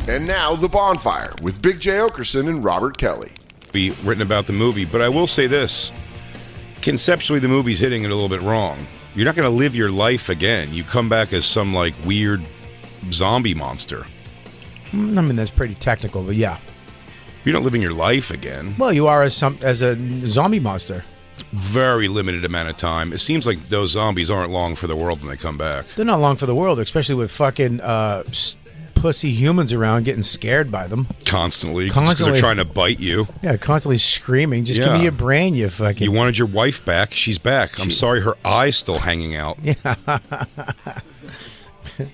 And now, The Bonfire with Big J. Okerson and Robert Kelly. Be written about the movie, but I will say this. Conceptually, the movie's hitting it a little bit wrong. You're not going to live your life again. You come back as some, like, weird zombie monster. I mean, that's pretty technical, but yeah. You're not living your life again. Well, you are as a zombie monster. Very limited amount of time. It seems like those zombies aren't long for the world when they come back. They're not long for the world, especially with fucking pussy humans around getting scared by them. Constantly. Because they're trying to bite you. Yeah, constantly screaming. Just give me your brain, you fucking... You wanted your wife back. She's back. I'm sorry her eye's still hanging out. Yeah.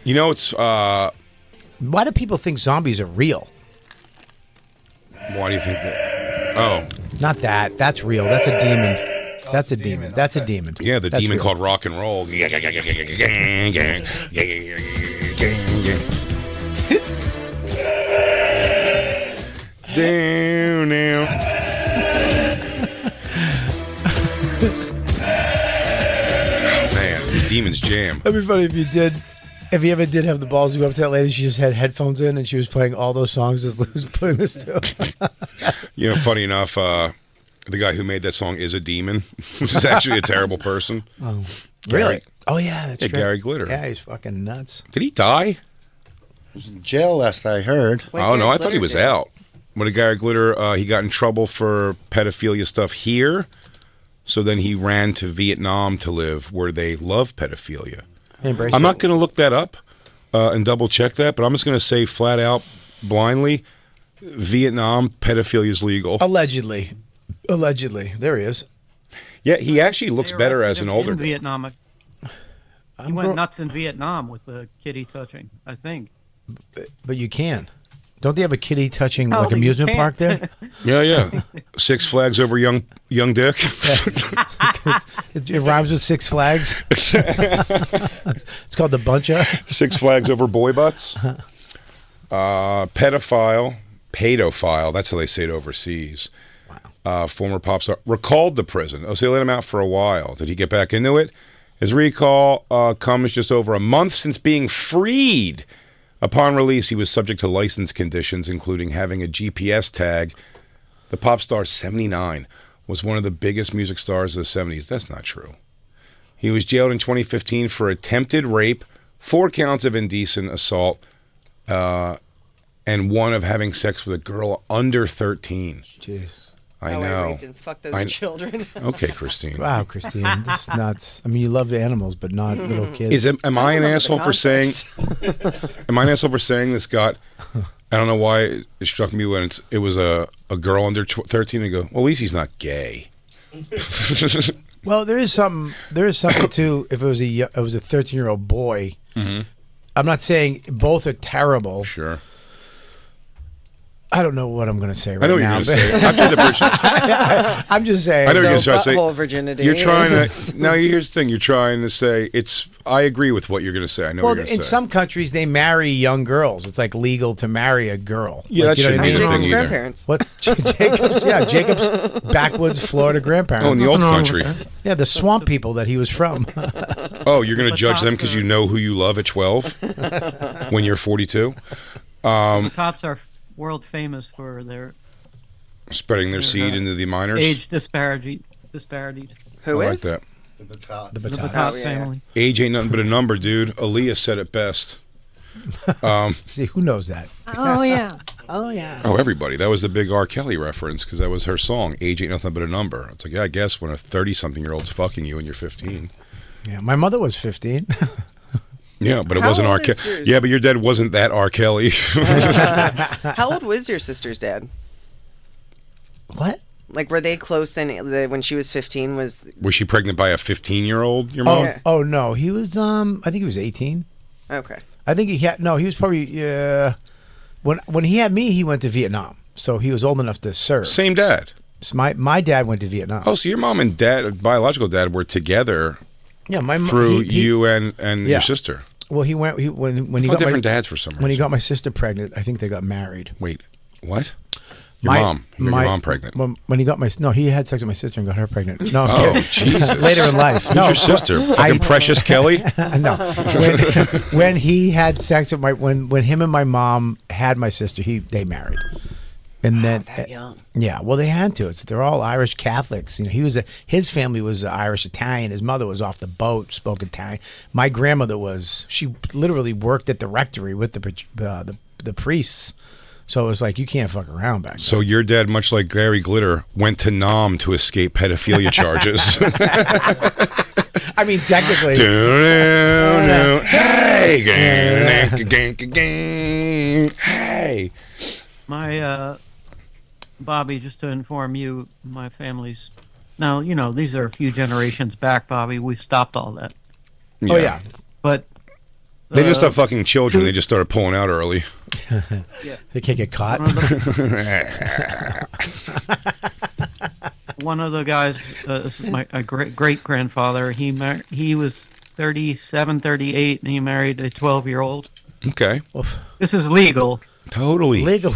You know, it's... Why do people think zombies are real? Why do you think that? Oh. Not that. That's real. That's a demon. That's a demon. That's a demon. Yeah, the demon called rock and roll. Down now. Man, these demons jam. That'd be funny if you did. If you ever did have the balls to go up to that lady, she just had headphones in and she was playing all those songs that Lou was putting this to. You know, funny enough, the guy who made that song is a demon, which is actually a terrible person. Oh, really? Oh, yeah, that's true. Gary Glitter. Yeah, he's fucking nuts. Did he die? He was in jail last I heard. Oh, no, I thought he was out. When Gary Glitter, he got in trouble for pedophilia stuff here, so then he ran to Vietnam to live where they love pedophilia. I'm not going to look that up and double check that, but I'm just going to say flat out, blindly, Vietnam pedophilia is legal. Allegedly. There he is. Yeah, he actually looks better as an older guy. Vietnam. He went nuts in Vietnam with the kitty touching, I think. But you can. Don't they have a kitty touching amusement park there? Yeah. Six Flags over young Dick. It rhymes with Six Flags. It's called the Buncha. Six Flags over boy butts. Pedophile. That's how they say it overseas. Wow. Former pop star recalled to prison. Oh, so they let him out for a while. Did he get back into it? His recall comes just over a month since being freed. Upon release, he was subject to license conditions, including having a GPS tag. The pop star, 79, was one of the biggest music stars of the 70s. That's not true. He was jailed in 2015 for attempted rape, 4 counts of indecent assault, and 1 of having sex with a girl under 13. Jeez. I know. Raped and fucked those children. Okay, Christine. Wow, Christine, this is nuts. I mean, you love the animals, but not little kids. Am I an asshole for saying? Am I an asshole for saying this got? I don't know why it struck me when it was a girl under 13. And go, well, at least he's not gay. Well, there is something too. If it was a 13-year-old boy, I'm not saying both are terrible. Sure. I don't know what I'm going to say right now. I know what you're going to say. I've tried to bridge. I'm just saying. I know what you're going to say. Butthole virginity. You're trying to. Now, here's the thing. You're trying to say it's. I agree with what you're going to say. I know what you're going to say. In some countries, they marry young girls. It's like legal to marry a girl. Yeah, like, that shouldn't be a thing either. Grandparents. What's Jacob's? Yeah, Jacob's backwoods Florida grandparents. Oh, in the old country. Yeah, the swamp people that he was from. Oh, you're going to judge them because you know who you love at 12 when you're 42. The cops are world famous for their spreading their seed into the minors. Age disparities. Who I is? like that. The Batats. The Batats family. Age ain't nothing but a number, dude. Aaliyah said it best. See, who knows that? Oh, yeah. Oh, everybody. That was the big R. Kelly reference because that was her song, Age Ain't Nothing But a Number. It's like, yeah, I guess when a 30-something-year-old's fucking you and you're 15. Yeah, my mother was 15. Yeah, but it wasn't R. Kelly. Yeah, but your dad wasn't that R. Kelly. How old was your sister's dad? What? Like, were they close when she was 15? Was she pregnant by a 15-year-old, your mom? Oh, no. He was, I think he was 18. Okay. I think he was probably, when he had me, he went to Vietnam. So he was old enough to serve. Same dad. So my dad went to Vietnam. Oh, so your mom and dad, biological dad, were together through you and your sister. Well, when he got different dads for some reason. When he got my sister pregnant, I think they got married. Wait, what? Your mom. You got your mom pregnant. When he got he had sex with my sister and got her pregnant. No, Oh, I'm kidding. Jesus. Later in life. Who's No, your sister? Fucking Precious Kelly? No. When he had sex with when him and my mom had my sister, they married. And then, that young. Yeah, well, they had to. They're all Irish Catholics. You know, his family was Irish Italian. His mother was off the boat, spoke Italian. My grandmother she literally worked at the rectory with the priests. So it was like, you can't fuck around back then. So your dad, much like Gary Glitter, went to Nam to escape pedophilia charges. I mean, technically. Hey. My Bobby, just to inform you, my family's now. You know, these are a few generations back, Bobby. We've stopped all that. Oh yeah, but they didn't stop fucking children. They just started pulling out early. They can't get caught. One of the guys, my great grandfather. He was 37, 38, and he married a 12-year-old. Okay. This is legal. Totally. Legal.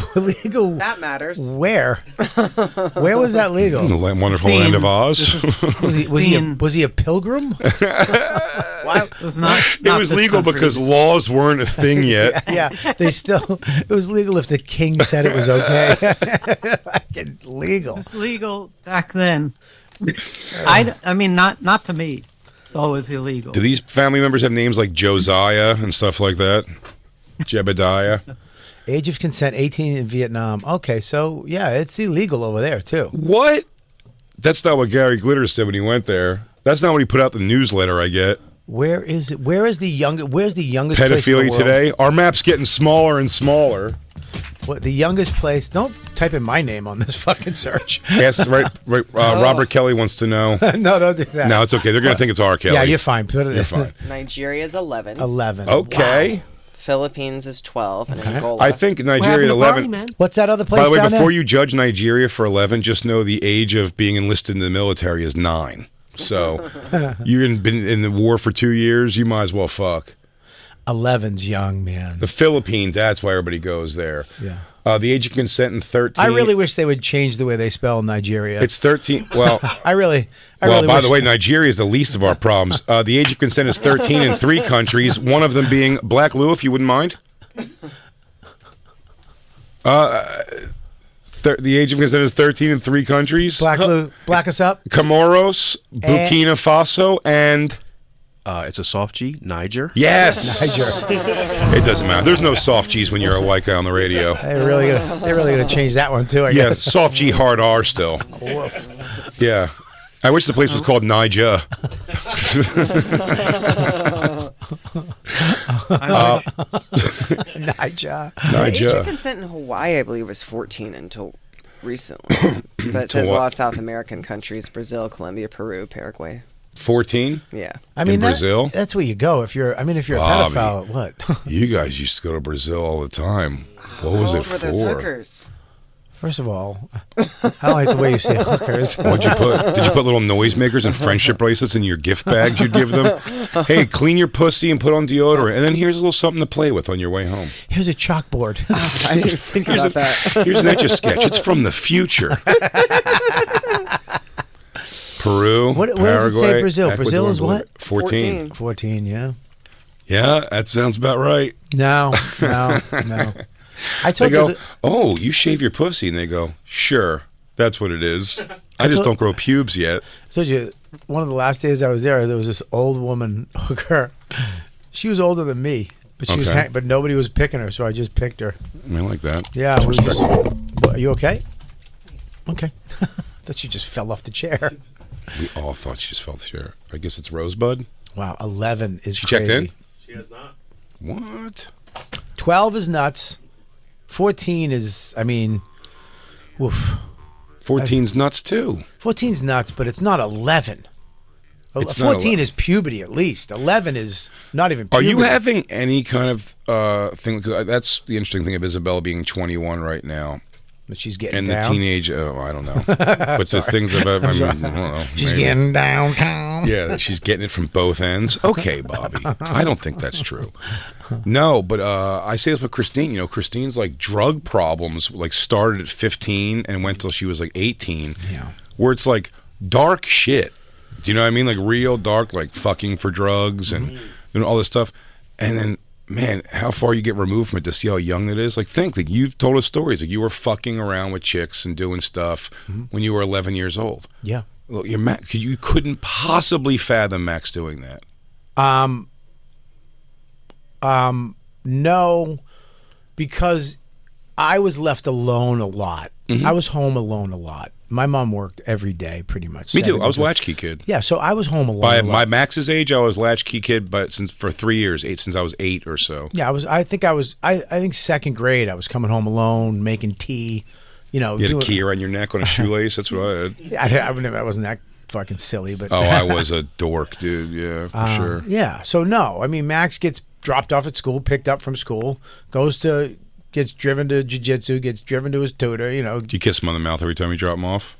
That matters. Where? Where was that legal? The wonderful land of Oz. Was he a pilgrim? Why? It was not It was legal country. because laws weren't a thing yet. Yeah, it was legal if the king said it was okay. Fucking legal. It was legal back then. I mean, not to me. It's always illegal. Do these family members have names like Josiah and stuff like that? Jebediah? Age of consent, 18 in Vietnam. Okay, so yeah, it's illegal over there too. What? That's not what Gary Glitter said when he went there. That's not what he put out the newsletter I get. Where is it? Where's the youngest place in the Pedophilia world? today? Our map's getting smaller and smaller. What, the youngest place? Don't type in my name on this fucking search. Yes, right. Robert Kelly wants to know. No, don't do that. No, it's okay. They're going to think it's R. Kelly. Yeah, you're fine. Put it You're in. fine. Nigeria's 11. 11. Okay. Wow. Philippines is 12, and Angola. I think Nigeria at 11. What's that other place? By the way, down before there? you judge Nigeria for 11, just know the age of being enlisted in the military is 9. So you've been in the war for 2 years. You might as well fuck. 11's young, man. The Philippines. That's why everybody goes there. Yeah. The age of consent in 13. I really wish they would change the way they spell Nigeria. It's 13. Well, I really by wish. the way, Nigeria is the least of our problems. The age of consent is 13 in 3 countries. One of them being Black Lou, if you wouldn't mind. The age of consent is 13 in 3 countries. Black Lou, black us up. Comoros, Burkina Faso, and it's a soft G, Niger. yes, Niger. It doesn't matter. There's no soft G's when you're a white guy on the radio. They're really gonna change that one too. I Yeah, guess. soft G, hard R still. Woof. Yeah, I wish the place was called Niger. Niger. The age Niger. of consent in Hawaii, I believe, was 14 until recently. But it says a what? lot of South American countries: Brazil, Colombia, Peru, Paraguay. 14. Yeah. I mean, Brazil? That's where you go if you're. I mean, if you're Bobby. a pedophile, what? You guys used to go to Brazil all the time. What was How it old were those for? hookers? First of all, I don't like the way you say hookers. What'd you put? Did you put little noisemakers and friendship bracelets in your gift bags you'd give them? Hey, clean your pussy and put on deodorant. And then here's a little something to play with on your way home. Here's a chalkboard. I didn't think about that. Here's an Etch-a-Sketch. It's from the future. Peru, Where does it say Paraguay, Brazil? Ecuador, Brazil is Bolivia. what? 14. 14, yeah. Yeah, that sounds about right. No. I They told go, you. That, oh, you shave your pussy. And they go, sure, that's what it is. I just don't grow pubes yet. I told you one of the last days I was there was this old woman hooker. She was older than me, but she was Okay. but nobody was picking her, so I just picked her. I like that. Yeah, we just, are you okay? Okay. Thought you just fell off the chair. We all thought she just fell the chair. I guess it's Rosebud. Wow, 11 is She crazy. checked in? She has not. What? 12 is nuts. 14 is, I mean, woof. 14's nuts too. 14's nuts, but it's not 11. It's not 14 is puberty at least. 11 is not even Are puberty. you having any kind of thing? Because that's the interesting thing of Isabella being 21 right now. But she's getting And down. the teenage, I don't know. But the things about, I don't know. She's maybe. getting downtown. Yeah, she's getting it from both ends. Okay, Bobby. I don't think that's true. No, but I say this with Christine. You know, Christine's like drug problems like started at 15 and went till she was like 18. Yeah. Where it's like dark shit. Do you know what I mean? Like real dark, like fucking for drugs and you know all this stuff. And then, man, how far you get removed from it to see how young it is. Like, think, like you've told us stories. Like you were fucking around with chicks and doing stuff when you were 11 years old. Yeah. Well, you couldn't possibly fathom Max doing that. No, because I was left alone a lot. I was home alone a lot. My mom worked every day, pretty much. Me too. I was a 7 latchkey kid. Yeah, so I was home alone. a lot. By Max's age, I was latchkey kid, but for 3 years, since I was 8 or so. Yeah, I think second grade. I was coming home alone, making tea. You know, You had a key around your neck on a shoelace. That's what I had. I wasn't that fucking silly, but Oh, I was a dork, dude. Yeah, for sure. yeah. So no, I mean, Max gets dropped off at school, picked up from school, gets driven to jiu-jitsu, gets driven to his tutor. You know, Do you kiss him on the mouth every time you drop him off?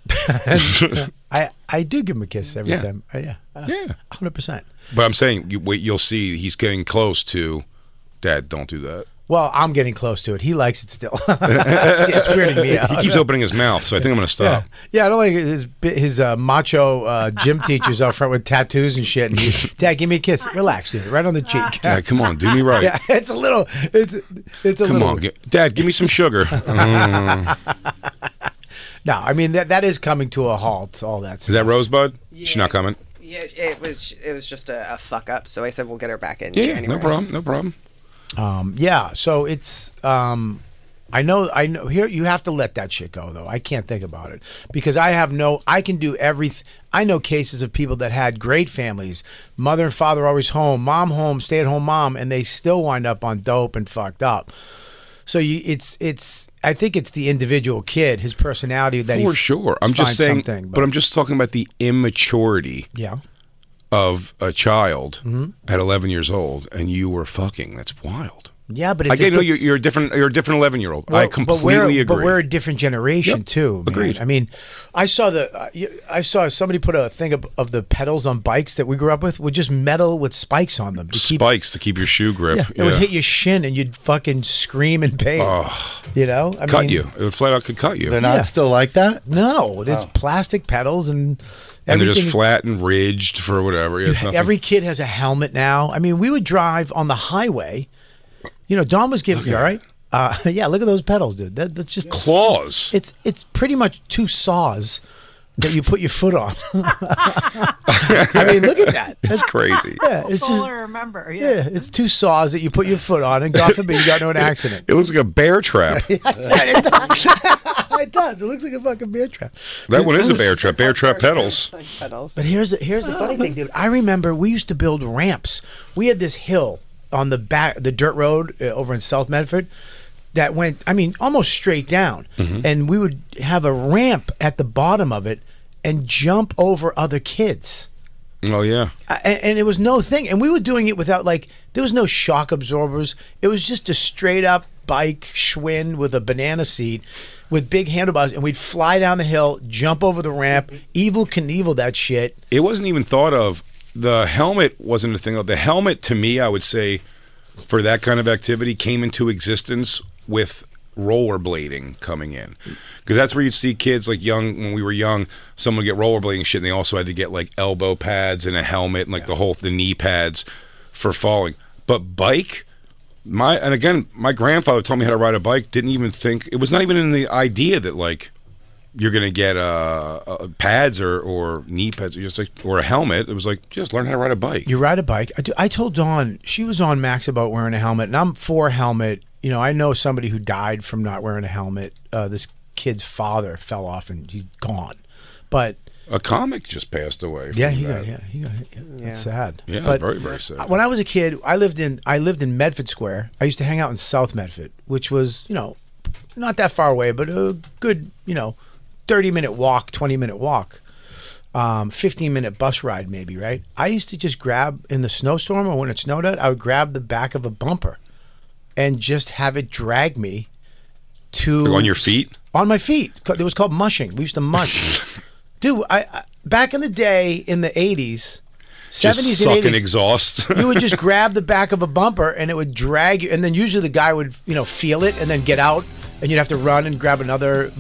I do give him a kiss every Yeah. time. Yeah, Yeah. 100%. But I'm saying, you'll see he's getting close to, Dad, don't do that. Well, I'm getting close to it. He likes it still. It's weirding me out. He keeps opening his mouth, so I think I'm going to Yeah, stop. yeah. I don't like his macho gym teachers out front with tattoos and shit. And Dad, give me a kiss. Relax, dude. Right on the cheek. Dad, come on, do me right. Yeah, it's a little. It's a Come little. on, Dad, give me some sugar. No, I mean that is coming to a halt. All that. Is that Rosebud? She's not coming. Yeah, it was just a fuck up. So I said we'll get her back in Yeah, January. no problem, no problem. Yeah, so it's I know here you have to let that shit go though. I can't think about it because I can do everything. I know cases of people that had great families, mother and father always home, stay at home mom, and they still wind up on dope and fucked up. So it's I think it's the individual kid, his personality that For sure. I'm just saying, something, but I'm just talking about the immaturity yeah. of a child at 11 years old, and you were fucking. That's wild. Yeah, but it's I get, no, you're a different 11-year-old. I completely agree. But we're a different generation too. Man. Agreed. I mean, I saw somebody put a thing of the pedals on bikes that we grew up with just metal with spikes on them to Spikes to keep your shoe grip. Yeah, it would hit your shin and you'd fucking scream in pain. You know, I Cut mean, you. It would flat out could cut you. They're not still like that? No, there's plastic pedals and And they're just everything- flat and ridged for whatever. Yeah, nothing. Every kid has a helmet now. I mean, we would drive on the highway. You know, Don was giving you all right. Yeah, look at those pedals, dude. That's just claws. It's pretty much two saws that you put your foot on. I mean, look at that. It's crazy. Yeah, it's That's all just I remember. yeah, it's two saws that you put your foot on, and God forbid you got into an accident. It looks like a bear trap. It does. It looks like a fucking bear trap. That one is a bear trap. Bear trap pedals. Pedals. But here's the funny thing, dude. I remember we used to build ramps. We had this hill on the dirt road over in South Medford that went, I mean, almost straight down. And we would have a ramp at the bottom of it and jump over other kids. Oh, yeah. And it was no thing. And we were doing it without, like, there was no shock absorbers. It was just a straight up bike Schwinn with a banana seat with big handlebars. And we'd fly down the hill, jump over the ramp, Evel Knievel that shit. It wasn't even thought of. The helmet wasn't a thing. The helmet, to me, I would say, for that kind of activity, came into existence with rollerblading coming in, because that's where you'd see kids like when we were young, someone would get rollerblading shit, and they also had to get like elbow pads and a helmet and like the knee pads for falling. But bike, my grandfather told me how to ride a bike. Didn't even think, it was not even in the idea that like you're gonna get pads or knee pads, or a helmet. It was like, just learn how to ride a bike. You ride a bike. I told Dawn, she was on Max about wearing a helmet, and I'm for a helmet. You know, I know somebody who died from not wearing a helmet. This kid's father fell off and he's gone. But a comic just passed away. yeah, from he that. got hit. That's sad. Yeah, But very, very sad. when I was a kid, I lived in Medford Square. I used to hang out in South Medford, which was, you know, not that far away, but a good, you know, 30-minute walk, 20-minute walk. 15-minute bus ride maybe, right? I used to just grab, in the snowstorm or when it snowed out, I would grab the back of a bumper and just have it drag me to... On your feet? On my feet. It was called mushing. We used to mush. Dude, I back in the day in the 80s, 70s Just and sucking 80s, exhaust. you would just grab the back of a bumper and it would drag you, and then usually the guy would, feel it and then get out, and you'd have to run and grab another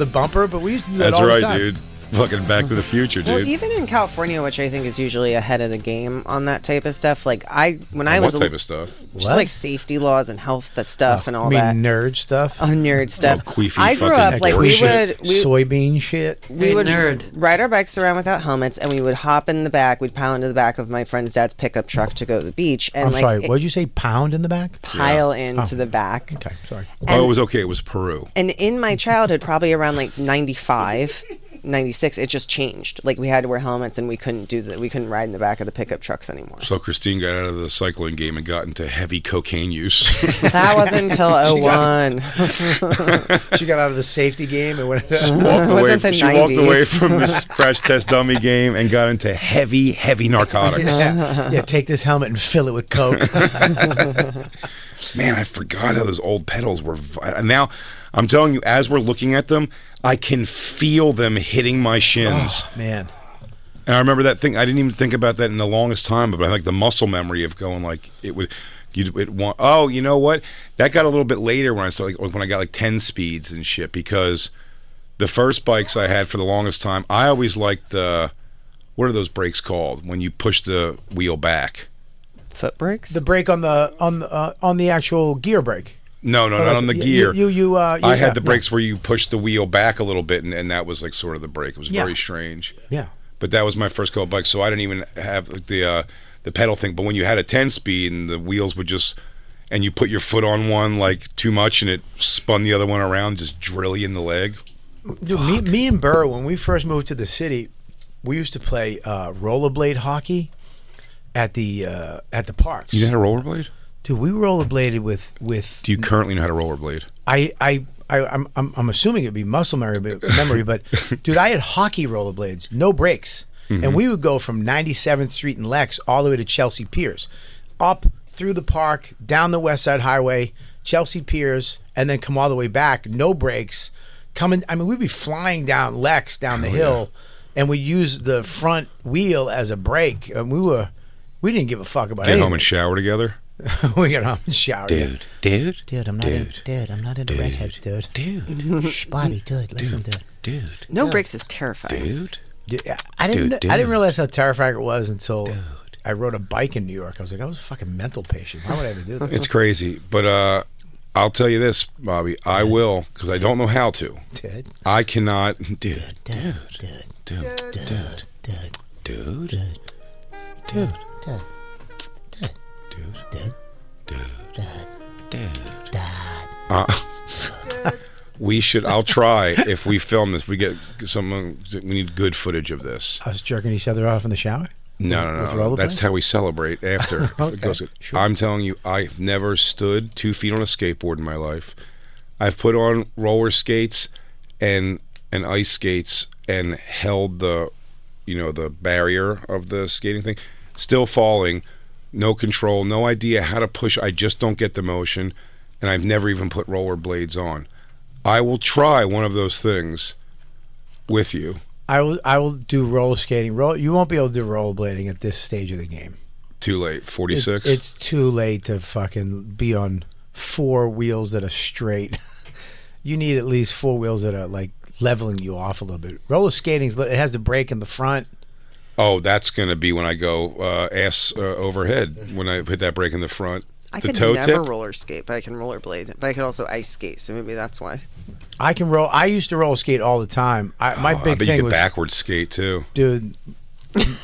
bumper. But we used to do that That's all right, the time. dude. Fucking Back to the Future, Well, dude. even in California, which I think is usually ahead of the game on that type of stuff. Like when I was What type of stuff? just What? like safety laws and health stuff and all I mean, that. nerd stuff. Nerd stuff. Oh, queefy I grew fucking up like we bullshit. would Soybean shit. we Hey, would nerd. ride our bikes around without helmets, and we would hop in the back. We'd pile into the back of my friend's dad's pickup truck to go to the beach, and I'm like sorry, what did you say? Pound in the back? pile into Oh. the back. Okay, sorry. Oh, it was okay. It was Peru. And in my childhood, probably around like 95, 96, it just changed. Like we had to wear helmets, and we couldn't do that. We couldn't ride in the back of the pickup trucks anymore. So Christine got out of the cycling game and got into heavy cocaine use. That wasn't until 01. She got out of the safety game and went. Walked It away, wasn't the she walked 90s. away from this crash test dummy game and got into heavy narcotics. yeah, take this helmet and fill it with coke. Man, I forgot how those old pedals were. And now, I'm telling you, as we're looking at them, I can feel them hitting my shins. Man, And I remember that thing. I didn't even think about that in the longest time, but I like the muscle memory of going like it would. Oh, you know what? That got a little bit later when I started, like, when I got like 10 speeds and shit. Because the first bikes I had for the longest time, I always liked the. What are those brakes called when you push the wheel back? Foot brakes? the brake on the actual gear brake. No, not on the gear. I had the yeah. brakes where you push the wheel back a little bit, and that was like sort of the brake. It was Yeah. very strange. Yeah. But that was my first couple bikes, so I didn't even have like, the pedal thing. But when you had a 10-speed and the wheels would just, and you put your foot on one like too much, and it spun the other one around, just drill you in the leg. Dude, me and Burr, when we first moved to the city, we used to play rollerblade hockey at the parks. You know how to rollerblade? Dude, we rollerbladed with. Do you currently know how to rollerblade? I'm assuming it'd be muscle memory, but dude, I had hockey rollerblades, no brakes, and we would go from 97th Street and Lex all the way to Chelsea Piers, up through the park, down the West Side Highway, Chelsea Piers, and then come all the way back, no brakes. We'd be flying down Lex down the hill, and we used the front wheel as a brake, and we didn't give a fuck about Get anything. home and shower together? We got home and showered. Dude, Dude, I'm not into redheads, dude. Shh, Bobby, dude, listen, dude. No brakes is terrifying. Dude, I didn't realize how terrifying it was until I rode a bike in New York. I was like, I was a fucking mental patient. Why would I ever do this? It's crazy. But I'll tell you this, Bobby. I will, because I don't know how to. Dude. I cannot. Dude. We should. I'll try if we film this. We get someone. We need good footage of this. Us jerking each other off in the shower? No. With rollerblades? That's how we celebrate after. Okay, It goes good. sure. I'm telling you, I've never stood 2 feet on a skateboard in my life. I've put on roller skates and ice skates and held the barrier of the skating thing. Still falling, no control, no idea how to push. I just don't get the motion, and I've never even put rollerblades on. I will try one of those things with you. I will do roller skating. You won't be able to do rollerblading at this stage of the game. Too late. 46. It's too late to fucking be on 4 wheels that are straight. You need at least 4 wheels that are like leveling you off a little bit. Roller skating's it has the brake in the front. Oh, that's going to be when I go ass overhead, when I hit that brake in the front. I the could toe never tip. roller skate, but I can rollerblade. But I could also ice skate, so maybe that's why. I can roll. I used to roller skate all the time. My I big bet you thing could was, backwards skate too. dude,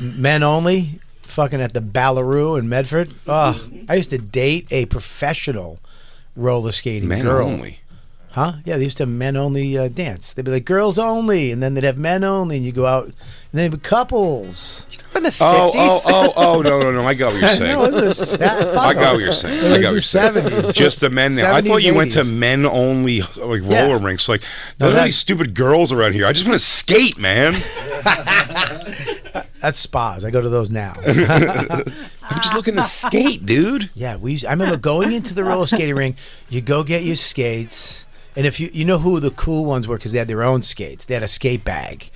men only, fucking at the Ballaroo in Medford. Oh, I used to date a professional roller skating Men girl. only. Huh? Yeah, they used to have men only dance. They'd be like girls only, and then they'd have men only, and you go out, and they'd be couples. In the 50s. No. I got what you're saying. No, it was the I got what you're saying. I got what you're saying. 70s. Just the men now. I 70s, thought you went to 80s. men only like Yeah. roller rinks. Like, No, there are that- these stupid girls around here. I just want to skate, man. That's spas. I go to those now. I'm just looking to skate, dude. Yeah, I remember going into the roller skating ring. You go get your skates, And if you know who the cool ones were, because they had their own skates. They had a skate bag,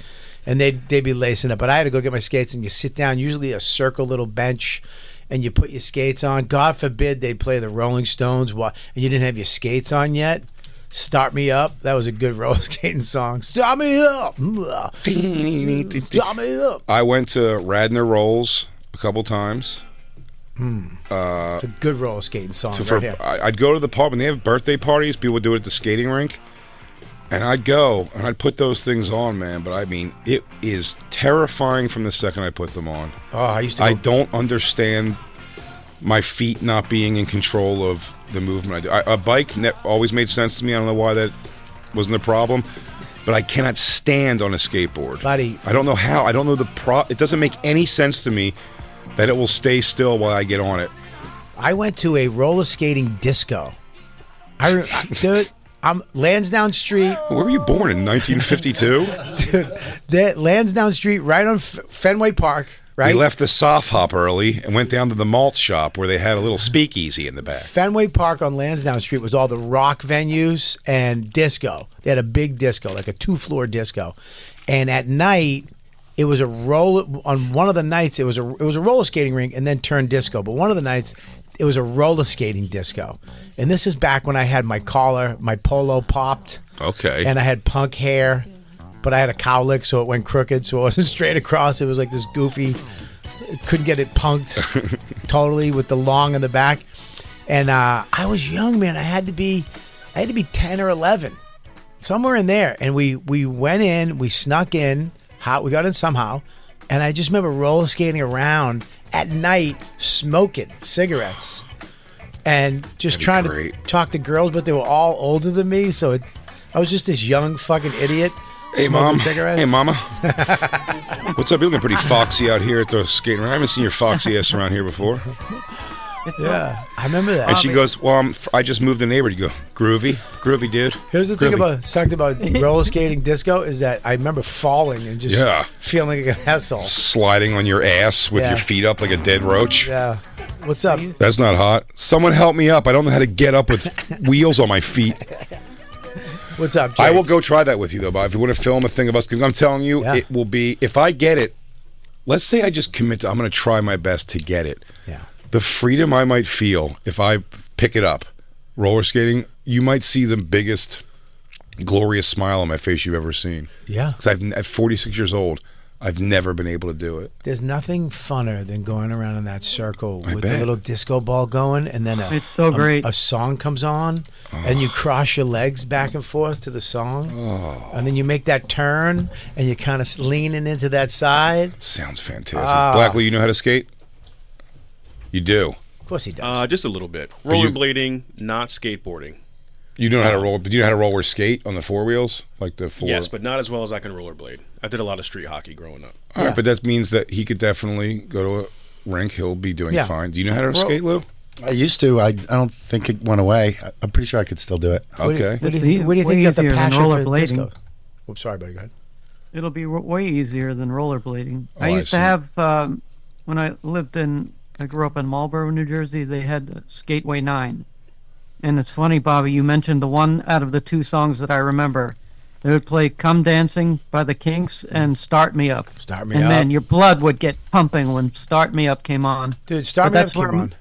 and they'd be lacing up. But I had to go get my skates, and you sit down, usually a circle little bench, and you put your skates on. God forbid they play the Rolling Stones and you didn't have your skates on yet. Start Me Up. That was a good roller skating song. Start me up. Start me up. I went to Radnor Rolls a couple times. It's a good roller skating song. I'd go to the park when they have birthday parties. People would do it at the skating rink, and I'd go and I'd put those things on, man. But I mean, it is terrifying from the second I put them on. Oh, I used to. I don't understand my feet not being in control of the movement I do. A bike always made sense to me. I don't know why that wasn't a problem, but I cannot stand on a skateboard. Buddy. I don't know how. I don't know it doesn't make any sense to me that it will stay still while I get on it. I went to a roller skating disco. Dude, I'm Lansdowne Street. Where were you born, in 1952? Dude, that Lansdowne Street, right on Fenway Park. Right? We left the soft hop early and went down to the malt shop where they had a little speakeasy in the back. Fenway Park on Lansdowne Street was all the rock venues and disco. They had a big disco, like a 2-floor disco. And at night, it was on one of the nights it was a roller skating rink and then turned disco. But one of the nights it was a roller skating disco. And this is back when I had my collar, my polo popped. Okay. And I had punk hair. But I had a cowlick, so it went crooked, so it wasn't straight across. It was like this goofy, couldn't get it punked totally with the long in the back. And I was young, man. I had to be 10 or 11, somewhere in there. And we went in, we snuck in, we got in somehow. And I just remember roller skating around at night, smoking cigarettes, and just trying to talk to girls, but they were all older than me. So I was just this young fucking idiot. Hey, smoking Mom. Cigarettes. Hey, Mama. What's up? You're looking pretty foxy out here at the skating rink. I haven't seen your foxy ass around here before. Yeah, I remember that. And she goes, well, I just moved the neighborhood. You go, groovy, dude. Here's the thing about roller skating disco is that I remember falling and just feeling like an asshole. Sliding on your ass with your feet up like a dead roach. Yeah. What's up? That's not hot. Someone help me up. I don't know how to get up with wheels on my feet. What's up, Jay? I will go try that with you, though, Bob. If you want to film a thing of us, because I'm telling you, it will be, if I get it, let's say I just commit to, I'm going to try my best to get it. Yeah. The freedom I might feel if I pick it up, roller skating, you might see the biggest, glorious smile on my face you've ever seen. Yeah. Because at 46 years old, I've never been able to do it. There's nothing funner than going around in that circle with the little disco ball going, and then it's so great. A song comes on, and you cross your legs back and forth to the song, and then you make that turn, and you're kind of leaning into that side. Sounds fantastic. Blackley, you know how to skate? You do? Of course he does. Just a little bit. Rollerblading, not skateboarding. You know how to roll, but do you know how to roller skate on the 4 wheels? Like the 4? Yes, but not as well as I can rollerblade. I did a lot of street hockey growing up. All right, but that means that he could definitely go to a rink. He'll be doing fine. Do you know how to skate, Lou? I used to. I don't think it went away. I'm pretty sure I could still do it. Okay. What do you think you got the passion for disco? Oops, sorry, buddy. Go ahead. It'll be way easier than rollerblading. Oh, I used to have, when I grew up in Marlboro, New Jersey, they had Skateway 9. And it's funny, Bobby, you mentioned the one out of the 2 songs that I remember. They would play Come Dancing by the Kinks and Start Me Up. Start Me Up. And then your blood would get pumping when Start Me Up came on. Dude, Start Me Up came on.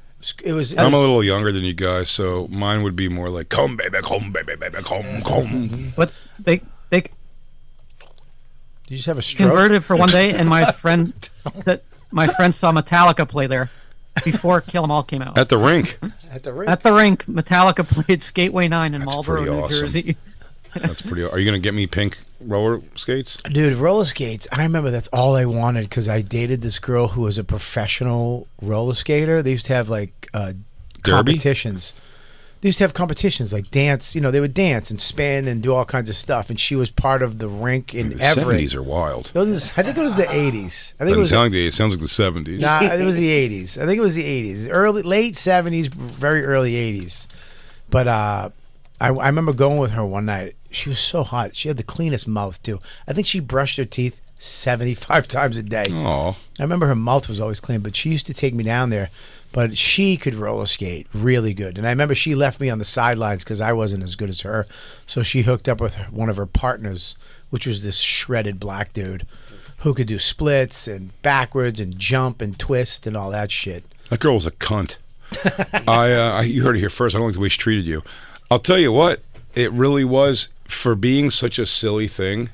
I'm a little younger than you guys, so mine would be more like come baby, come baby, baby, come. But they you just have a stroke? Converted for one day, and my friend saw Metallica play there before Kill 'Em All came out. At the rink. At the rink. At the rink, Metallica played Skateway 9 in That's Marlboro, pretty New awesome. Jersey. That's pretty. Are you gonna get me pink roller skates? Dude, roller skates. I remember that's all I wanted because I dated this girl who was a professional roller skater. They used to have like competitions. They used to have competitions like dance. You know, they would dance and spin and do all kinds of stuff. And she was part of the rink in The Everett. 70s are wild. I think it was the 80s. I think Doesn't sound like it sounds like the 70s. Nah, it was the 80s. I think it was the 80s. Late 70s, very early 80s. But I remember going with her one night. She was so hot. She had the cleanest mouth, too. I think she brushed her teeth 75 times a day. Aw. I remember her mouth was always clean, but she used to take me down there But she could roller skate really good. And I remember she left me on the sidelines because I wasn't as good as her. So she hooked up with one of her partners, which was this shredded black dude who could do splits and backwards and jump and twist and all that shit. That girl was a cunt. You heard it here first. I don't like the way she treated you. I'll tell you what, it really was, for being such a silly thing,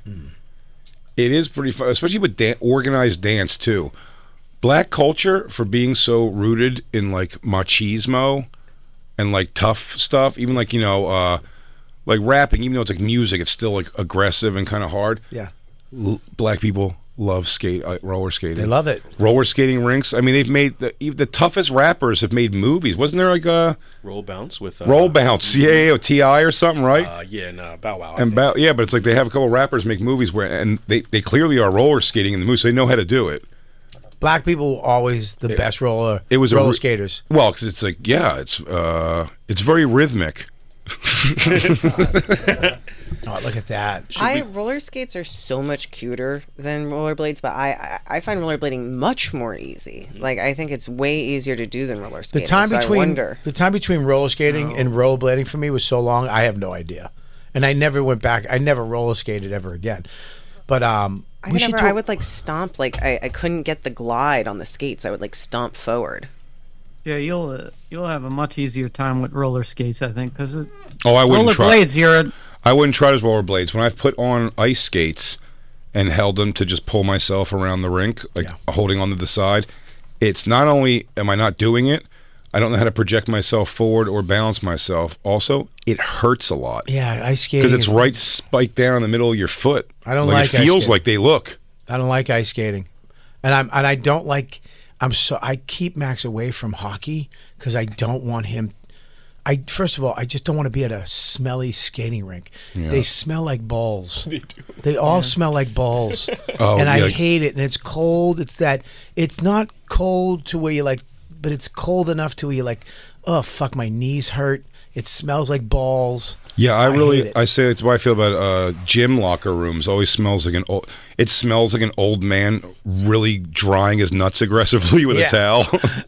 it is pretty fun, especially with organized dance too. Black culture, for being so rooted in like machismo and like tough stuff, even like, like rapping, even though it's like music, it's still like aggressive and kind of hard. Yeah. Black people love roller skating. They love it. Roller skating rinks. I mean, they've made the toughest rappers have made movies. Wasn't there like a Roll Bounce with Roll Bounce? Yeah, T.I. or something, right? Yeah, and Bow Wow. And but it's like they have a couple rappers make movies and they clearly are roller skating in the movie, so they know how to do it. Black people were always the best roller skaters. Well, because it's like, it's very rhythmic. Oh, look at that. Roller skates are so much cuter than rollerblades, but I find rollerblading much more easy. Like, I think it's way easier to do than roller skating. The time between roller skating and rollerblading for me was so long, I have no idea. And I never went back. I never roller skated ever again. But I would like stomp, like I couldn't get the glide on the skates. I would like stomp forward. Yeah, you'll have a much easier time with roller skates, I think, because I wouldn't try. Rollerblades, I wouldn't try those rollerblades. When I've put on ice skates and held them to just pull myself around the rink, holding onto the side, it's not only am I not doing it, I don't know how to project myself forward or balance myself. Also, it hurts a lot. Yeah, ice skating. Because it's right spiked down in the middle of your foot. I don't like it feels ice like they look. I don't like ice skating. I don't like I keep Max away from hockey because I don't want him. First of all, I just don't want to be at a smelly skating rink. Yeah. They smell like balls. They do. They all smell like balls. I hate it. And it's cold. It's not cold to where you like, but it's cold enough to where you're like, oh fuck, my knees hurt. It smells like balls. Yeah, I say it's what I feel about gym locker rooms. Always smells like it smells like an old man really drying his nuts aggressively with a towel.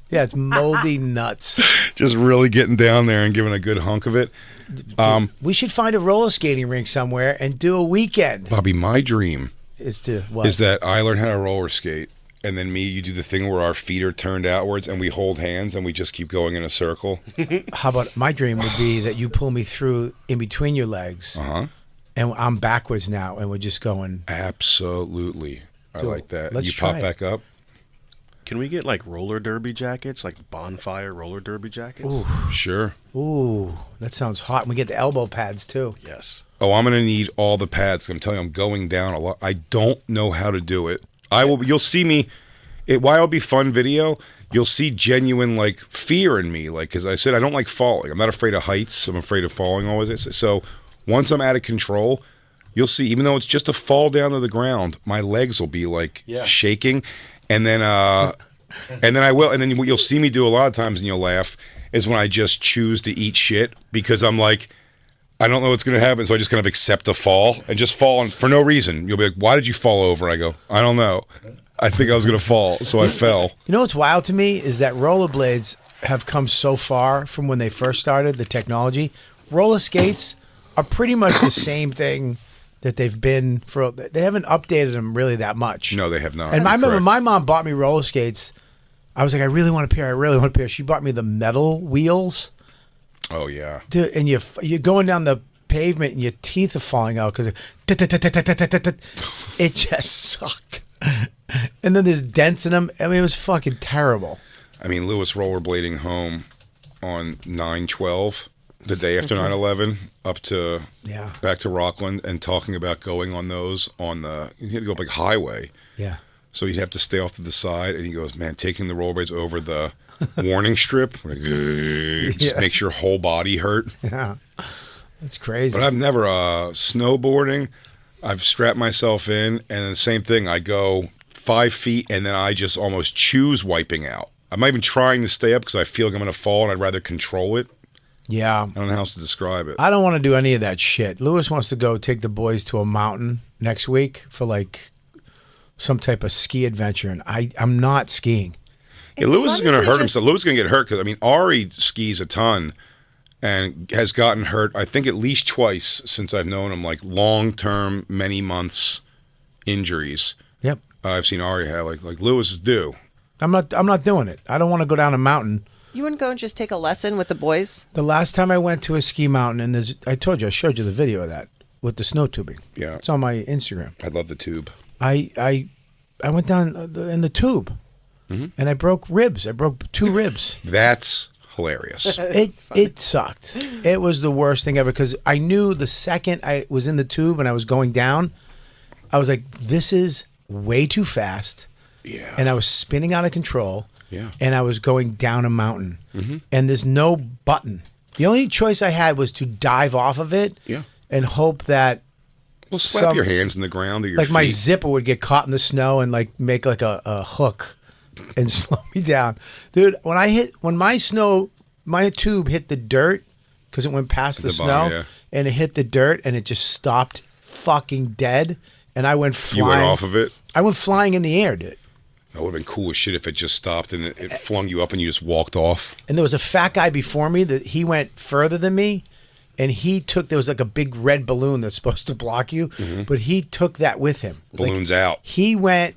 Yeah, it's moldy nuts. Just really getting down there and giving a good hunk of it. We should find a roller skating rink somewhere and do a weekend. Bobby, my dream is that I learn how to roller skate. And then you do the thing where our feet are turned outwards and we hold hands and we just keep going in a circle. How about my dream would be that you pull me through in between your legs, and I'm backwards now, and we're just going. Absolutely, I like that. Let's try pop back up. Can we get like roller derby jackets, like Bonfire roller derby jackets? Ooh, sure. Ooh, that sounds hot. And we get the elbow pads too. Yes. Oh, I'm gonna need all the pads. I'm telling you, I'm going down a lot. I don't know how to do it. You'll see me. While it'll be fun video, you'll see genuine like fear in me. Like, because I said I don't like falling. I'm not afraid of heights. I'm afraid of falling always. So once I'm out of control, you'll see. Even though it's just a fall down to the ground, my legs will be like shaking, and then I will. And then what you'll see me do a lot of times, and you'll laugh, is when I just choose to eat shit because I'm like, I don't know what's going to happen, so I just kind of accept a fall and just fall for no reason. You'll be like, why did you fall over? I go, I don't know. I think I was going to fall, so I fell. You know what's wild to me is that rollerblades have come so far from when they first started, the technology. Roller skates are pretty much the same thing that they've been for. They haven't updated them really that much. No, they have not. And I remember my mom bought me roller skates. I was like, I really want a pair. She bought me the metal wheels. Oh yeah, dude, and you're going down the pavement and your teeth are falling out because it just sucked. And then there's dents in them. I mean, it was fucking terrible. I mean, Lewis rollerblading home on 9/12, the day after 9/11, back to Rockland, and talking about going on those you had to go up like highway. Yeah. So you'd have to stay off to the side, and he goes, man, taking the rollerblades over the warning strip, like, just makes your whole body hurt. Yeah, that's crazy. But I've never snowboarding. I've strapped myself in, and then the same thing. I go 5 feet, and then I just almost choose wiping out. I'm not even trying to stay up because I feel like I'm going to fall, and I'd rather control it. Yeah, I don't know how else to describe it. I don't want to do any of that shit. Lewis wants to go take the boys to a mountain next week for like some type of ski adventure, and I'm not skiing. Yeah, Lewis is funny going to we hurt just- himself. Lewis is going to get hurt because, I mean, Ari skis a ton and has gotten hurt, I think, at least twice since I've known him, like long-term, many months injuries. Yep. I've seen Ari have, like Lewis is due. I'm not doing it. I don't want to go down a mountain. You wouldn't go and just take a lesson with the boys? The last time I went to a ski mountain, and I told you, I showed you the video of that with the snow tubing. Yeah. It's on my Instagram. I love the tube. I went down in the tube, and I broke ribs. I broke 2 ribs. That's hilarious. It sucked. It was the worst thing ever because I knew the second I was in the tube and I was going down, I was like, this is way too fast. Yeah. And I was spinning out of control. Yeah. And I was going down a mountain. And there's no button. The only choice I had was to dive off of it Yeah. and hope that Well, slap your hands in the ground or your like feet. my zipper would get caught in the snow and like make like a hook and slow me down. Dude, when my tube hit the dirt because it went past the the snow bottom, yeah. and it hit the dirt and it just stopped fucking dead and I went flying. You went off of it? I went flying in the air, dude. That would have been cool as shit if it just stopped and it flung you up and you just walked off. And there was a fat guy before me that he went further than me. And there was like a big red balloon that's supposed to block you, but he took that with him. Balloon's out. He went,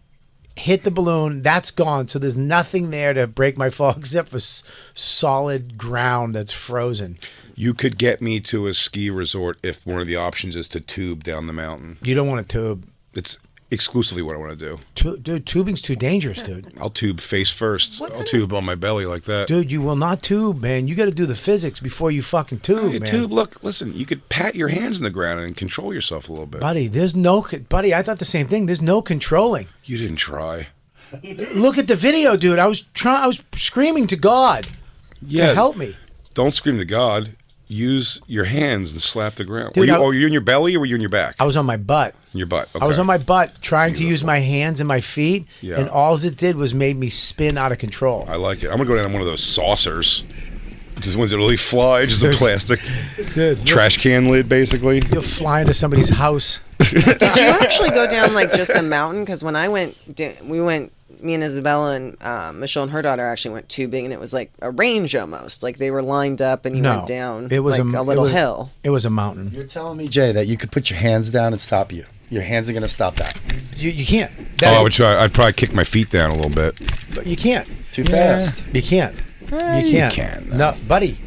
hit the balloon, that's gone. So there's nothing there to break my fall except for solid ground that's frozen. You could get me to a ski resort if one of the options is to tube down the mountain. You don't want to tube. It's exclusively what I want to do. Dude, tubing's too dangerous, dude. I'll tube face first. I'll tube on my belly like that. Dude, you will not tube, man. You got to do the physics before you fucking tube, Hey, man. tube, look, listen, you could pat your hands in the ground and control yourself a little bit. Buddy, I thought the same thing. There's no controlling. You didn't try. Look at the video, dude. I was screaming to God to help me. Don't scream to God. Use your hands and slap the ground. Dude, were you in your belly or were you in your back? I was on my butt. In your butt. Okay. I was on my butt trying to use my hands and my feet, Yeah. and all it did was made me spin out of control. I like it. I'm gonna go down on one of those saucers. Just ones that really fly, just a plastic Dude, trash can lid, basically. you'll fly into somebody's house. Did you actually go down like just a mountain? Because when I went, me and Isabella and Michelle and her daughter actually went tubing, and it was like a range almost. Like they were lined up and you went down. It was like a little hill. It was a mountain. You're telling me, Jay, that you could put your hands down and stop you. Your hands are going to stop that. You can't. I would try. I'd probably kick my feet down a little bit. But you can't. It's too fast. You can't. You can't. You can, though. No, buddy.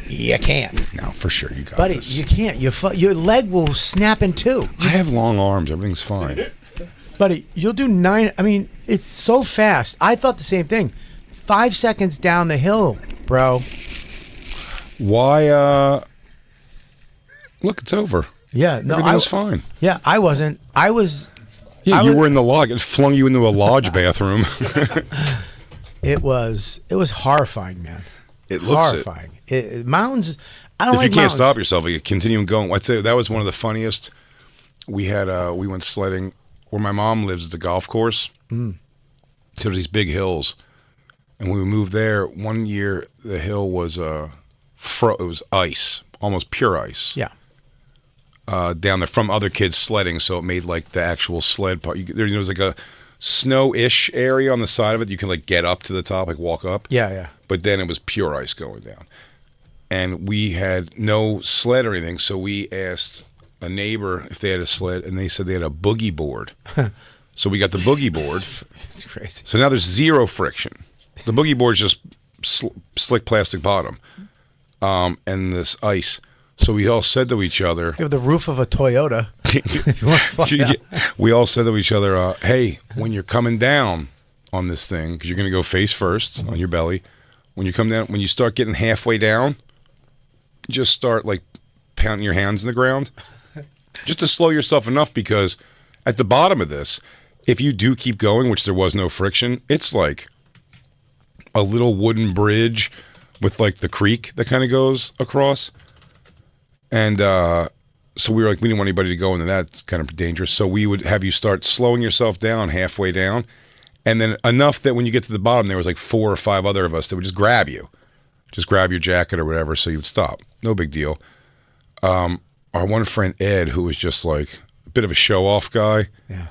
You can't. No, for sure, you got Buddy, this. you can't. Your leg will snap in two. I have long arms. Everything's fine. Buddy, you'll do 9. I mean, it's so fast. I thought the same thing. 5 seconds down the hill, bro. Why? Look, it's over. Yeah, no, Everything was fine. Yeah, I wasn't. I was. Yeah, I you was- were in the lodge. It flung you into a lodge bathroom. It was horrifying, man. It looks Horrifying. Mountains. I don't If like you can't mountains. stop yourself, you continue going. I'd say that was one of the funniest. We had we went sledding where my mom lives. It's a golf course. So there's these big hills, and when we moved there one year, the hill was it was ice, almost pure ice. Yeah. Down there from other kids sledding, so it made like the actual sled part. There was like a snow-ish area on the side of it. You can like get up to the top, like walk up. Yeah, yeah. But then it was pure ice going down. And we had no sled or anything, so we asked a neighbor if they had a sled, and they said they had a boogie board. So we got the boogie board. It's crazy. So now there's zero friction. The boogie board's just slick plastic bottom, and this ice. So we all said to each other, You have the roof of a Toyota. If you want to fly down. we all said to each other, hey, when you're coming down on this thing, because you're going to go face first on your belly, when you come down, when you start getting halfway down, just start like pounding your hands in the ground, just to slow yourself enough, because at the bottom of this, if you do keep going, which there was no friction, it's like a little wooden bridge with like the creek that kind of goes across. And so we were like, we didn't want anybody to go into that. It's kind of dangerous. So we would have you start slowing yourself down halfway down. And then enough that when you get to the bottom, there was like 4 or 5 other of us that would just grab you. Just grab your jacket or whatever, so you would stop. No big deal. Our one friend, Ed, who was just like a bit of a show-off guy. Yeah.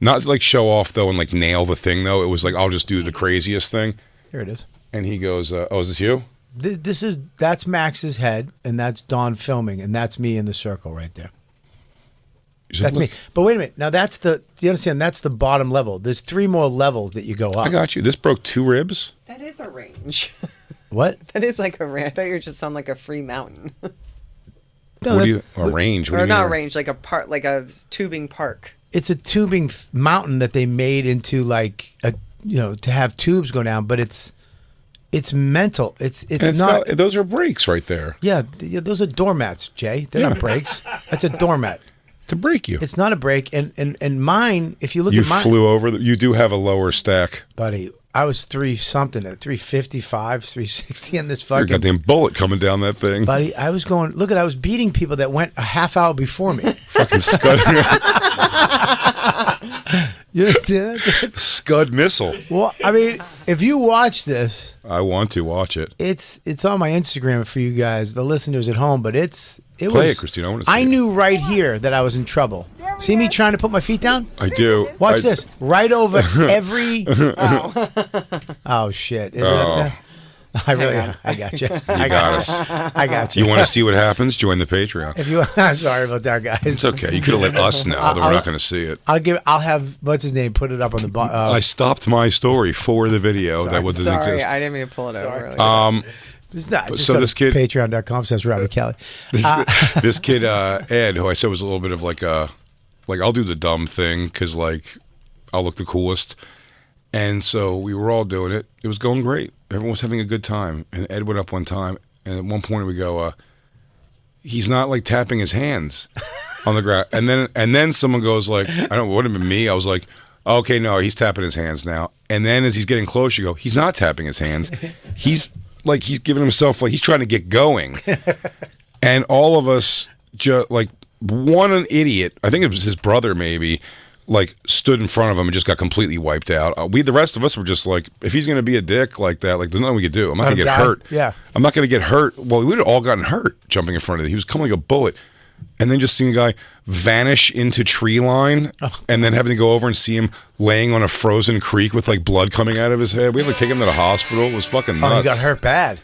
Not like show off, though, and like nail the thing, though. It was like, I'll just do the craziest thing. Here it is. And he goes, "Oh, is this you?" That's Max's head, and that's Dawn filming, and that's me in the circle right there. That's me. But wait a minute. Now do you understand? That's the bottom level. There's 3 more levels that you go up. I got you. This broke 2 ribs. That is a range. What? That is like a range. I thought you were just on like a free mountain. No, What do you? A range? What do Or you not mean? a range, like a park, like a tubing park. It's a tubing mountain that they made into like to have tubes go down, but it's mental. It's not. Those are breaks right there Yeah, those are doormats, Jay. They're not breaks. That's a doormat. to break you. It's not a break. And mine, if you look You at mine, flew over. You do have a lower stack. buddy. I was 3-something at 355, 360 in this Your fucking. goddamn bullet coming down that thing. Buddy, I was going. Look I was beating people that went a half hour before me. Fucking scud. You understand? Scud missile. Well, I mean, if you watch this, I want to watch it. it's on my Instagram for you guys, the listeners at home. But it Play was. it, Christina. I want to see I it. knew right here that I was in trouble. See me trying to put my feet down? I do. Watch this. Right over every. Oh shit! Is it up there? I got you. I got us. I got you. You want to see what happens? Join the Patreon. If you, I'm sorry about that, guys. It's okay. You could have let us know that we're not going to see it. I'll have what's his name put it up on the. I stopped my story for the video that doesn't Sorry, exist. I didn't mean to pull it over. It's not. Just so go to this kid- Patreon.com/Robert Kelly. This kid Ed, who I said was a little bit of like I'll do the dumb thing because like I'll look the coolest, and so we were all doing it. It was going great. Everyone was having a good time, and Ed went up one time, and at one point we go, he's not like tapping his hands on the ground, and then someone goes like, I don't know, it would have been me. I was like, okay, no, he's tapping his hands now, and then as he's getting closer, you go, he's not tapping his hands, he's giving himself like he's trying to get going, and all of us just like an idiot. I think it was his brother maybe. Like stood in front of him and just got completely wiped out. The rest of us were just like, if he's gonna be a dick like that, like there's nothing we could do. I'm not gonna get hurt. Yeah, I'm not gonna get hurt. Well, we'd have all gotten hurt jumping in front of it. He was coming like a bullet, and then just seeing a guy vanish into tree line, and then having to go over and see him laying on a frozen creek with like blood coming out of his head. We had to take him to the hospital. It was fucking nuts. Oh, he got hurt bad.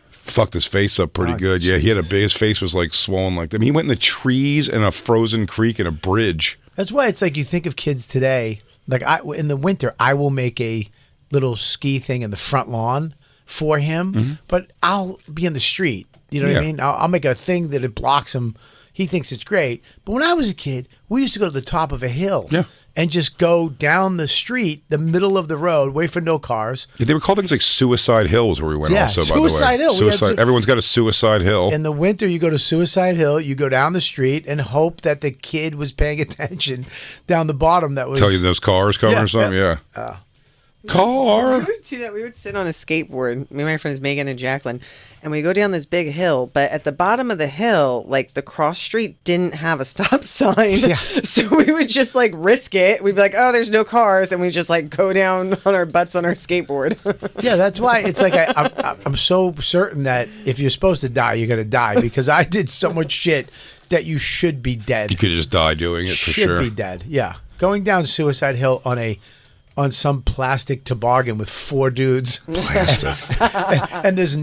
Fucked his face up pretty good. Yeah, he had his face was like swollen like that. I mean, he went in the trees and a frozen creek and a bridge. That's why it's like you think of kids today. Like in the winter, I will make a little ski thing in the front lawn for him, but I'll be in the street. You know what I mean? I'll make a thing that it blocks him. He thinks it's great. But when I was a kid, we used to go to the top of a hill and just go down the street, the middle of the road, wait for no cars. Yeah, they were called things like Suicide Hills where we went also, by the way. Suicide Hill. Everyone's got a Suicide Hill. In the winter, you go to Suicide Hill, you go down the street and hope that the kid was paying attention down the bottom that was... Tell you those cars coming or something? Yeah. Car! We would do that. We would sit on a skateboard, me and my friends Megan and Jacqueline, and we go down this big hill, but at the bottom of the hill, like the cross street didn't have a stop sign. Yeah. So we would just like risk it. We'd be like, oh, there's no cars. And we just like go down on our butts on our skateboard. Yeah, that's why it's like I'm so certain that if you're supposed to die, you're going to die because I did so much shit that you should be dead. You could just die doing it for should sure. be dead. Yeah. Going down Suicide Hill on some plastic toboggan with 4 dudes. Plastic. and it's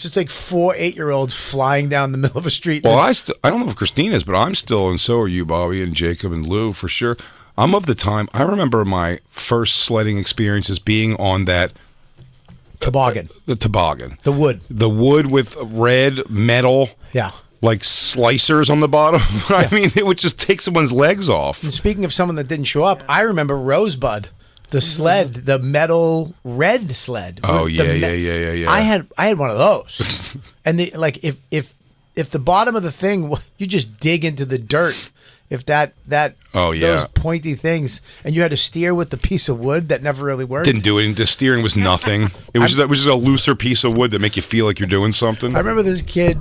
just like 4 8-year-olds flying down the middle of a street. Well, I don't know if Christine is, but I'm still, and so are you, Bobby, and Jacob, and Lou, for sure. I'm of the time, I remember my first sledding experiences being on that toboggan. The toboggan. The wood. The wood with red metal. Yeah. Like slicers on the bottom. I mean, it would just take someone's legs off. And speaking of someone that didn't show up, I remember Rosebud. The sled, the metal red sled. Oh yeah. I had one of those, and if the bottom of the thing, you just dig into the dirt. If those pointy things, and you had to steer with the piece of wood that never really worked. Didn't do it. The steering was nothing. It was just a looser piece of wood that make you feel like you're doing something. I remember this kid.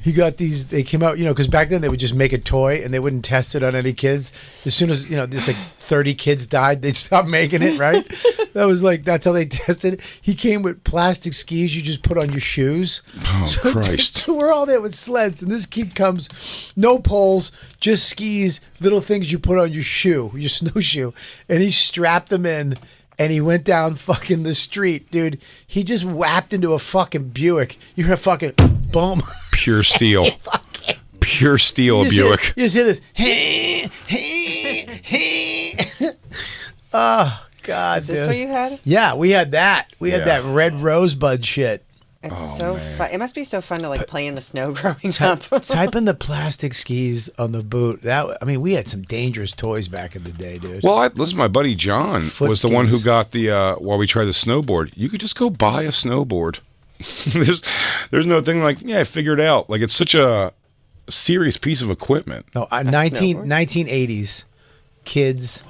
He got these. They came out, because back then they would just make a toy and they wouldn't test it on any kids. As soon as just like 30 kids died, they'd stop making it. Right? That's how they tested it. He came with plastic skis you just put on your shoes. Oh Christ! So we're all there with sleds, and this kid comes, no poles, just skis, little things you put on your snowshoe, and he strapped them in. and he went down fucking the street, dude. He just whapped into a fucking Buick. You hear fucking boom. Pure steel. Pure steel Buick. You just hear this. Hey, hey, hey. Oh, God, Is this dude. what you had? Yeah, we had that. We had Yeah. that red rosebud shit. It's so fun. It must be so fun to like play in the snow growing up. Type in the plastic skis on the boot. We had some dangerous toys back in the day, dude. Well, listen, my buddy John Foot was the one who skis. got the, while we tried the snowboard, you could just go buy a snowboard. there's no thing like, I figured it out. Like, it's such a serious piece of equipment. No, snowboard? 1980s kids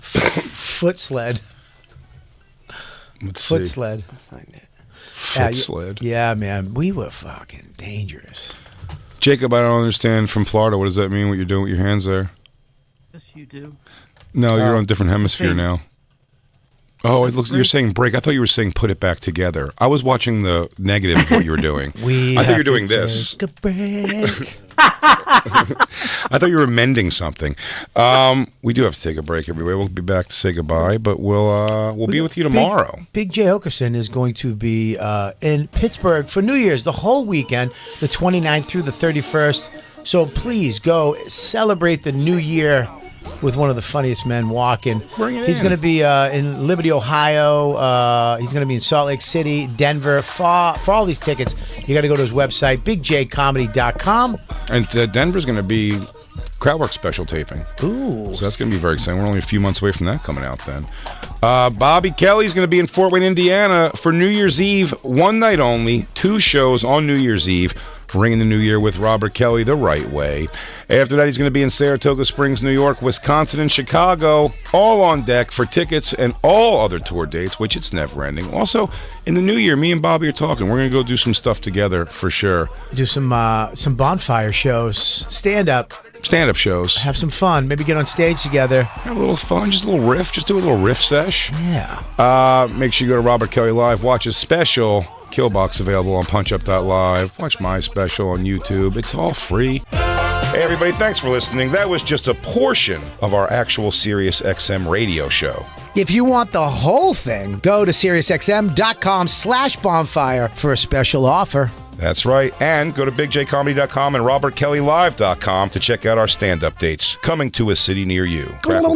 foot sled. Let's Foot see. sled. Find it. Foot sled. Yeah, man. We were fucking dangerous. Jacob, I don't understand from Florida. What does that mean, what you're doing with your hands there? Yes, you do. No, you're on a different hemisphere Okay. now. Oh, it looks. You're saying break. I thought you were saying put it back together. I was watching the negative of what you were doing. I thought you were doing this. Take a break. I thought you were mending something. We do have to take a break, everybody. We'll be back to say goodbye, but we'll be with you tomorrow. Big J. Okerson is going to be in Pittsburgh for New Year's, the whole weekend, the 29th through the 31st. So please go celebrate the new year with one of the funniest men walking. He's going to be in Liberty, Ohio. He's going to be in Salt Lake City, Denver. For all these tickets, you got to go to his website, bigjcomedy.com. And Denver's going to be Crowdwork special taping. Ooh. So that's going to be very exciting. We're only a few months away from that coming out then. Bobby Kelly's going to be in Fort Wayne, Indiana for New Year's Eve, one night only, 2 shows on New Year's Eve, ringing the new year with Robert Kelly the right way. After that, he's going to be in Saratoga Springs, New York, Wisconsin, and Chicago, all on deck for tickets and all other tour dates, which it's never ending. Also, in the new year, me and Bobby are talking. We're going to go do some stuff together for sure. Do some bonfire shows, stand-up, Shows. have some fun, maybe get on stage together. Have a little fun, just a little riff. Just do a little riff sesh. Yeah. Make sure you go to Robert Kelly Live. Watch his special, Killbox, available on punchup.live. Watch my special on YouTube. It's all free. Hey, everybody, thanks for listening. That was just a portion of our actual Sirius XM radio show. If you want the whole thing, go to SiriusXM.com/bonfire for a special offer. That's right. And go to BigJComedy.com and RobertKellyLive.com to check out our stand-up dates coming to a city near you. Crackle.